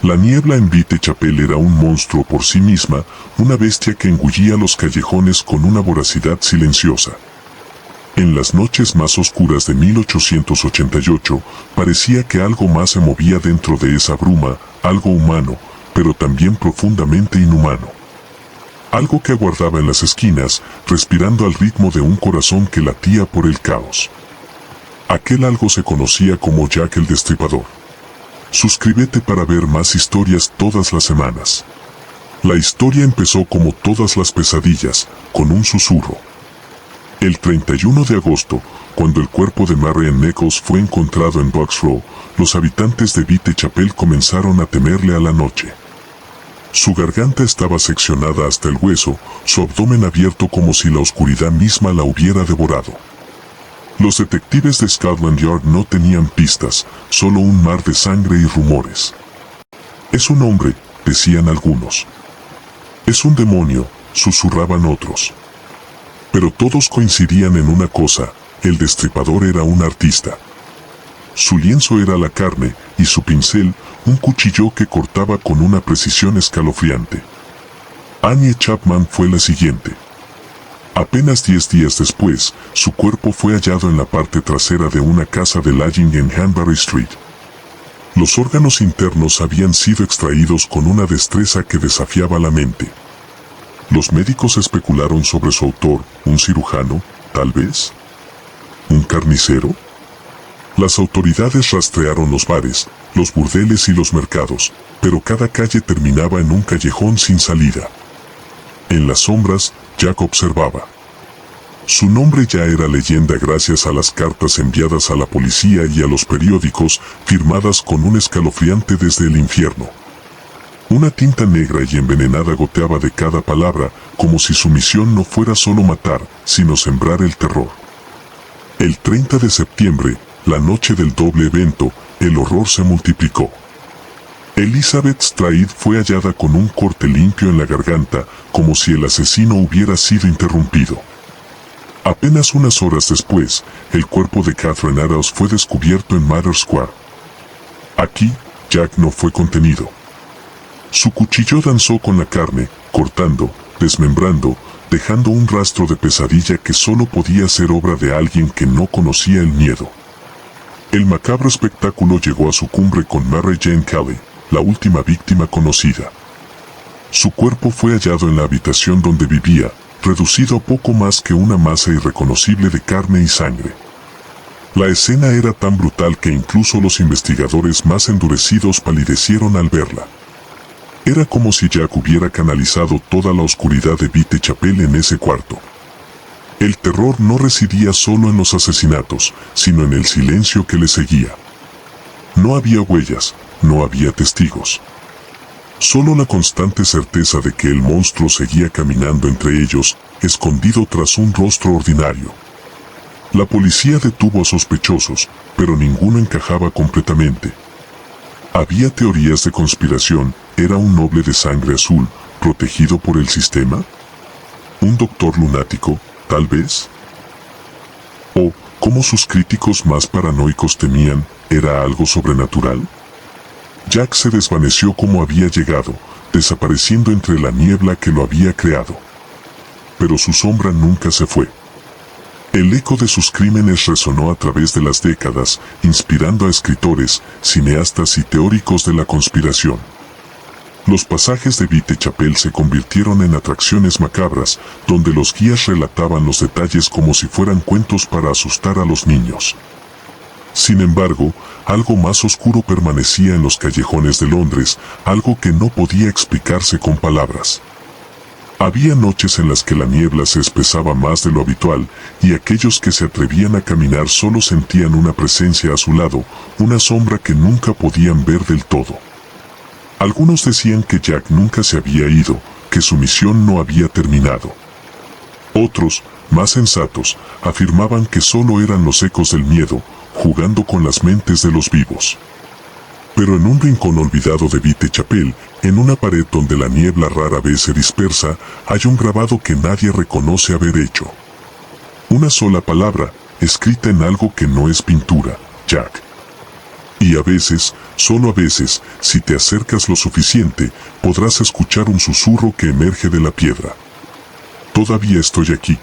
La niebla en Whitechapel era un monstruo por sí misma, una bestia que engullía los callejones con una voracidad silenciosa. En las noches más oscuras de 1888, parecía que algo más se movía dentro de esa bruma, algo humano, pero también profundamente inhumano. Algo que aguardaba en las esquinas, respirando al ritmo de un corazón que latía por el caos. Aquel algo se conocía como Jack el Destripador. Suscríbete para ver más historias todas las semanas. La historia empezó como todas las pesadillas, con un susurro. El 31 de agosto, cuando el cuerpo de Marian Nichols fue encontrado en Bucks Row, los habitantes de Whitechapel comenzaron a temerle a la noche. Su garganta estaba seccionada hasta el hueso, su abdomen abierto como si la oscuridad misma la hubiera devorado. Los detectives de Scotland Yard no tenían pistas, solo un mar de sangre y rumores. «Es un hombre», decían algunos. «Es un demonio», susurraban otros. Pero todos coincidían en una cosa: el destripador era un artista. Su lienzo era la carne, y su pincel, un cuchillo que cortaba con una precisión escalofriante. Annie Chapman fue la siguiente. Apenas 10 días después, su cuerpo fue hallado en la parte trasera de una casa de lodging en Hanbury Street. Los órganos internos habían sido extraídos con una destreza que desafiaba la mente. Los médicos especularon sobre su autor, un cirujano, tal vez. ¿Un carnicero? Las autoridades rastrearon los bares, los burdeles y los mercados, pero cada calle terminaba en un callejón sin salida. En las sombras, Jack observaba. Su nombre ya era leyenda gracias a las cartas enviadas a la policía y a los periódicos, firmadas con un escalofriante desde el infierno. Una tinta negra y envenenada goteaba de cada palabra, como si su misión no fuera solo matar, sino sembrar el terror. El 30 de septiembre, la noche del doble evento, el horror se multiplicó. Elizabeth Stride fue hallada con un corte limpio en la garganta, como si el asesino hubiera sido interrumpido. Apenas unas horas después, el cuerpo de Catherine Adams fue descubierto en Mather Square. Aquí, Jack no fue contenido. Su cuchillo danzó con la carne, cortando, desmembrando, dejando un rastro de pesadilla que solo podía ser obra de alguien que no conocía el miedo. El macabro espectáculo llegó a su cumbre con Mary Jane Kelly, la última víctima conocida. Su cuerpo fue hallado en la habitación donde vivía, reducido a poco más que una masa irreconocible de carne y sangre. La escena era tan brutal que incluso los investigadores más endurecidos palidecieron al verla. Era como si Jack hubiera canalizado toda la oscuridad de Whitechapel en ese cuarto. El terror no residía solo en los asesinatos, sino en el silencio que le seguía. No había huellas, no había testigos. Solo la constante certeza de que el monstruo seguía caminando entre ellos, escondido tras un rostro ordinario. La policía detuvo a sospechosos, pero ninguno encajaba completamente. Había teorías de conspiración. ¿Era un noble de sangre azul, protegido por el sistema? ¿Un doctor lunático, tal vez? ¿O, como sus críticos más paranoicos temían, era algo sobrenatural? Jack se desvaneció como había llegado, desapareciendo entre la niebla que lo había creado. Pero su sombra nunca se fue. El eco de sus crímenes resonó a través de las décadas, inspirando a escritores, cineastas y teóricos de la conspiración. Los pasajes de Whitechapel se convirtieron en atracciones macabras, donde los guías relataban los detalles como si fueran cuentos para asustar a los niños. Sin embargo, algo más oscuro permanecía en los callejones de Londres, algo que no podía explicarse con palabras. Había noches en las que la niebla se espesaba más de lo habitual, y aquellos que se atrevían a caminar solo sentían una presencia a su lado, una sombra que nunca podían ver del todo. Algunos decían que Jack nunca se había ido, que su misión no había terminado. Otros, más sensatos, afirmaban que solo eran los ecos del miedo, jugando con las mentes de los vivos. Pero en un rincón olvidado de Whitechapel, en una pared donde la niebla rara vez se dispersa, hay un grabado que nadie reconoce haber hecho. Una sola palabra, escrita en algo que no es pintura: Jack. Y a veces, solo a veces, si te acercas lo suficiente, podrás escuchar un susurro que emerge de la piedra. Todavía estoy aquí.